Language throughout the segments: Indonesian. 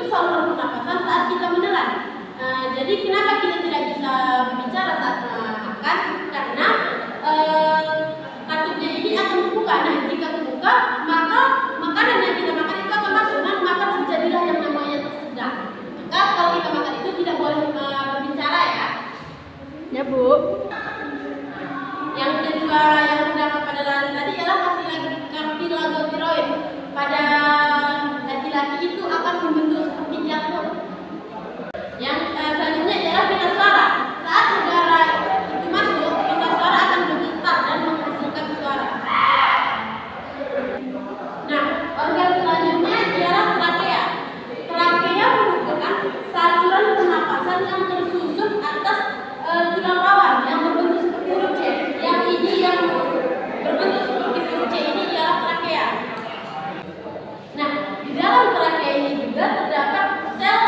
saluran pernapasan saat kita menelan. Jadi kenapa kita tidak bisa berbicara saat makan? Karena katupnya ini akan terbuka. Nah, jika terbuka, maka makanan yang kita makan itu akan masuk dan maka terjadilah yang namanya tersedak. Maka kalau kita makan itu tidak boleh berbicara ya. Ya Bu. Yang kedua yang terdapat pada lalat tadi ialah kartilagotiroid. Pada laki-laki itu akan membentuk seperti jarum. Yang selanjutnya ialah pita suara. Saat udara itu masuk, pita suara akan bergetar dan menghasilkan suara. Nah, organ selanjutnya ialah trakea. Trakea merupakan saluran pernapasan yang tersusun atas tulang rawan yang berbentuk seperti huruf C. Yang berbentuk seperti huruf C ini ialah trakea. Nah, di dalam trakea ini juga terdapat sel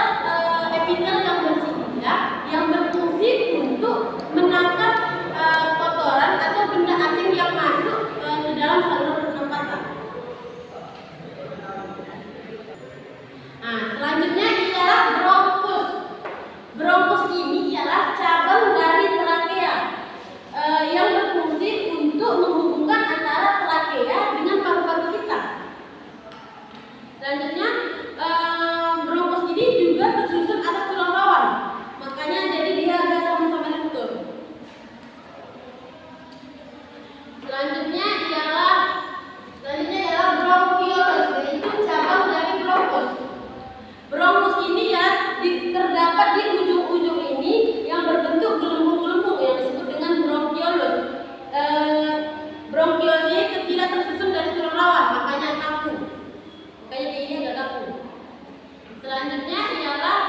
epitel yang bersihnya yang berfungsi untuk menangkap kotoran atau benda asing yang masuk ke dalam saluran pernapasan. Nah, selanjutnya ialah bronkus. Bronkus ini ialah cabang dari trakea yang berfungsi untuk menghubungkan antara trakea dengan paru-paru kita. Selanjutnya, bronkus ini juga tersusun atas tulang rawan, makanya jadi dia agak sama-sama lentur. Selanjutnya ialah bronkiolus, yaitu cabang dari bronkus. Bronkus ini ya terdapat di ujung-ujung ini yang berbentuk gelembung-gelembung yang disebut dengan bronkiolus. Bronkiolus ini tidak tersusun dari tulang rawan, makanya kaku. Makanya ini agak kaku. Selanjutnya ialah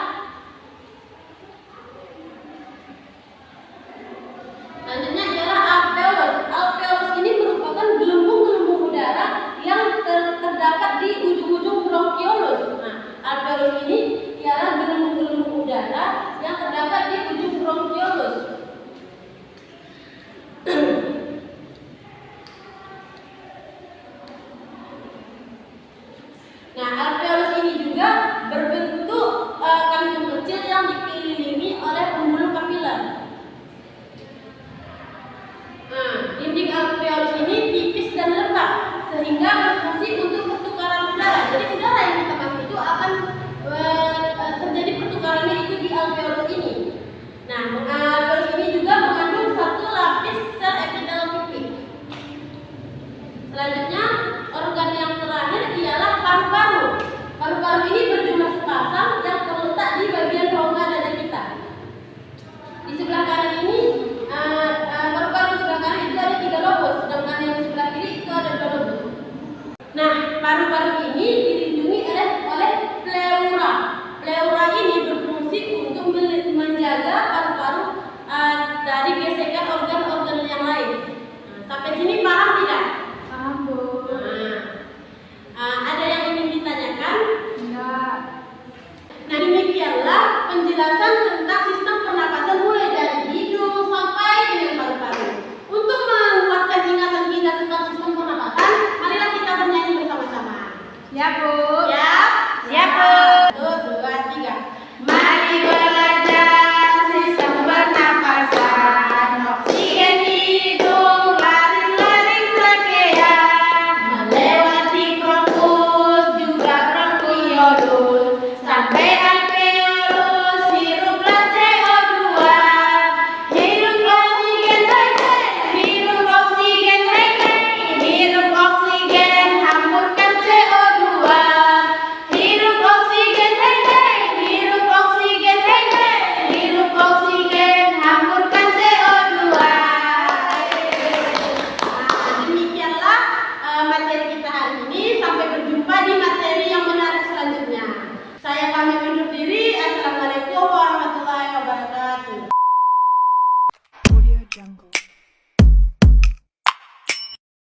alveolus. Alveolus ini merupakan gelembung-gelembung udara yang terdapat di ujung-ujung bronkiolus. Nah, alveolus ini ialah gelembung-gelembung udara yang terdapat di ujung bronkiolus. Nah, alveolus ini juga berbentuk kantung kecil yang dikelilingi oleh pembuluh kapiler. Nah, dinding alveolus ini tipis dan lembab sehingga berfungsi untuk pertukaran udara. Jadi udara yang kita masuk itu akan terjadi pertukarannya itu di alveolus ini. Nah, alveolus ini juga mengandung satu lapis sel epitel pipih. Selanjutnya, organ yang terakhir ialah paru-paru. Paru-paru ini berjumlah sepasang yang terletak di bagian rongga dada kita. Di sebelah kanan ini, paru-paru sebelah kanan itu ada 3 lobus, sedangkan yang di sebelah kiri itu ada 2 lobus. Nah, paru-paru ini dilindungi oleh pleura. Pleura ini berfungsi untuk menjaga paru-paru dari gesekan organ-organ yang lain. Nah, sampai sini paham tidak? Paham Bu. Ada yang ingin ditanyakan? Enggak. Nah, demikianlah penjelasan tentang sistem pernapasan mulai dari hidung sampai dengan paru-paru. Untuk menguatkan ingatan kita tentang sistem pernapasan, marilah kita bernyanyi bersama-sama. Ya Bu. Siap? Siap Bu. 1, 2,